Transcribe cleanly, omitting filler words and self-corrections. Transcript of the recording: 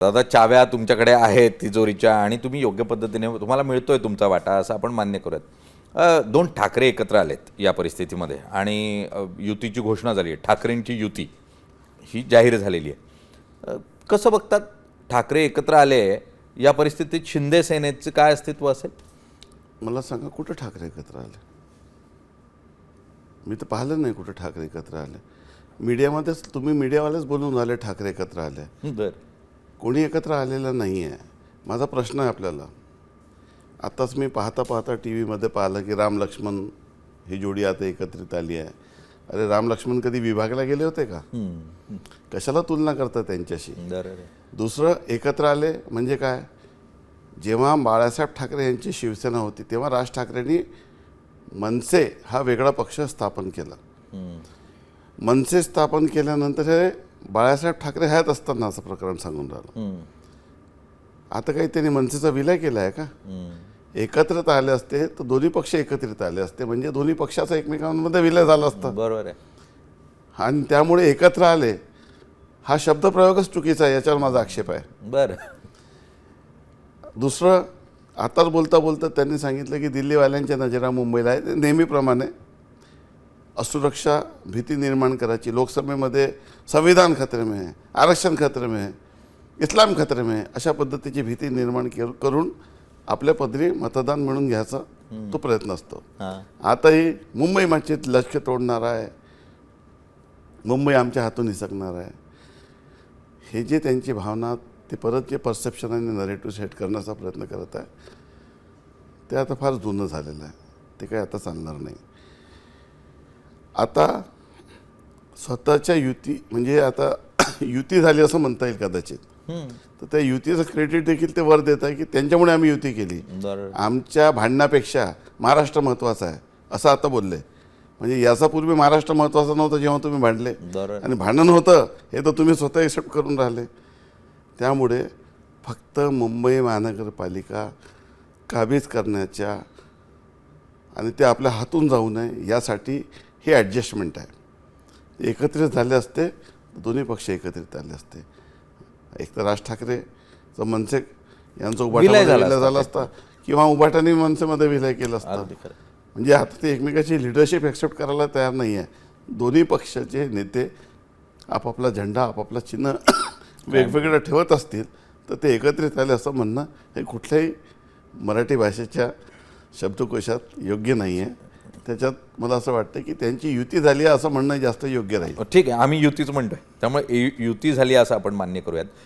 दादा चाव्या तुमच्याकडे आहेत तिजोरीच्या आणि तुम्ही योग्य पद्धतीने तुम्हाला मिळतोय तुमचा वाटा असं आपण मान्य करूयात. दोन ठाकरे एकत्र आलेत या परिस्थितीमध्ये आणि युतीची घोषणा झाली आहे. ठाकरेंची युती ही जाहीर झालेली आहे. कसं बघतात ठाकरे एकत्र आले या परिस्थितीत शिंदे सेनेचं काय अस्तित्व असेल? मला सांगा कुठं ठाकरे एकत्र आले? मी तर पाहिलं नाही कुठं ठाकरे एकत्र आले. मीडियामध्येच तुम्ही मीडियावालेच बोलून झाले ठाकरे एकत्र आले. बरं, कोणी एकत्र आलेलं नाही आहे. माझा प्रश्न आहे आपल्याला. आत्ताच मी पाहता पाहता टी व्हीमध्ये पाहिलं की राम लक्ष्मण ही जोडी आता एकत्रित आली आहे. अरे राम लक्ष्मण कधी विभागला गेले होते का? कशाला तुलना करता त्यांच्याशी? दुसरं एकत्र आले म्हणजे काय? जेव्हा बाळासाहेब ठाकरे यांची शिवसेना होती तेव्हा राज ठाकरेंनी मनसे हा वेगळा पक्ष स्थापन केला. मनसे स्थापन केल्यानंतर हे बाळासाहेब ठाकरे हयात असताना असं प्रकरण सांगून राहिलं. आता काही त्यांनी मनसेचा विलय केला आहे का? एकत्रित आले असते तर दोन्ही पक्ष एकत्रित आले असते म्हणजे दोन्ही पक्षाचा एकमेकांमध्ये विलय झाला असता. बरोबर आहे. आणि त्यामुळे एकत्र आले हा शब्दप्रयोगच चुकीचा आहे, याच्यावर माझा आक्षेप आहे. बरं. दुसरं, आताच बोलता बोलता त्यांनी सांगितलं की दिल्लीवाल्यांच्या नजरा मुंबईला आहे. नेहमीप्रमाणे असुरक्षा भीती निर्माण करायची. लोकसभेमध्ये संविधान खतरे में है, आरक्षण खतरे में है, इस्लाम खतरे में है, अशा पद्धतीची भीती निर्माण करून आपल्या पदरी मतदान मिळून घ्यायचा तो प्रयत्न असतो. आताही मुंबई माझीत लक्ष्य तोडणार आहे, मुंबई आमच्या हातून हिसकणार आहे, हे जे त्यांची भावना ते परत जे परसेप्शन आणि नरेटिव्ह सेट करण्याचा प्रयत्न करत आहे ते आता फार जुनं झालेलं आहे. ते काही आता चालणार नाही. आता स्वतःच्या युती म्हणजे आता युती झाली असं म्हणता येईल कदाचित. तर त्या युतीचं क्रेडिट देखील ते वर देत आहे की त्यांच्यामुळे आम्ही युती केली, आमच्या भांडणापेक्षा महाराष्ट्र महत्त्वाचा आहे असं आता बोलले. म्हणजे याचा पूर्वी महाराष्ट्र महत्त्वाचा नव्हतं जेव्हा तुम्ही भांडले, आणि भांडण होतं हे तर तुम्ही स्वतः एक्सेप्ट करून राहिले. त्यामुळे फक्त मुंबई महानगरपालिका काबीज करण्याच्या आणि ते आपल्या हातून जाऊ नये यासाठी हे ॲडजस्टमेंट आहे. एकत्रित झाले असते दोन्ही पक्ष एकत्रित आले असते. एक तर राज ठाकरेचं मनसे यांचं उभाटा झाला असता किंवा उभाटाने मनसेमध्ये विलय केलं असतं. म्हणजे आता ते एकमेकाची लिडरशिप एक्सेप्ट करायला तयार नाही आहे. दोन्ही पक्षाचे नेते आपापला झेंडा आपापला चिन्ह वेगवेगळं ठेवत असतील तर ते एकत्रित आले असं म्हणणं हे कुठल्याही मराठी भाषेच्या शब्दकोशात योग्य नाही आहे. त्याच्यात मला असं वाटतं की त्यांची युती झाली आहे असं म्हणणं जास्त योग्य राहील. ठीक आहे, आम्ही युतीच म्हणतोय त्यामुळे युती झाली असं आपण मान्य करूयात.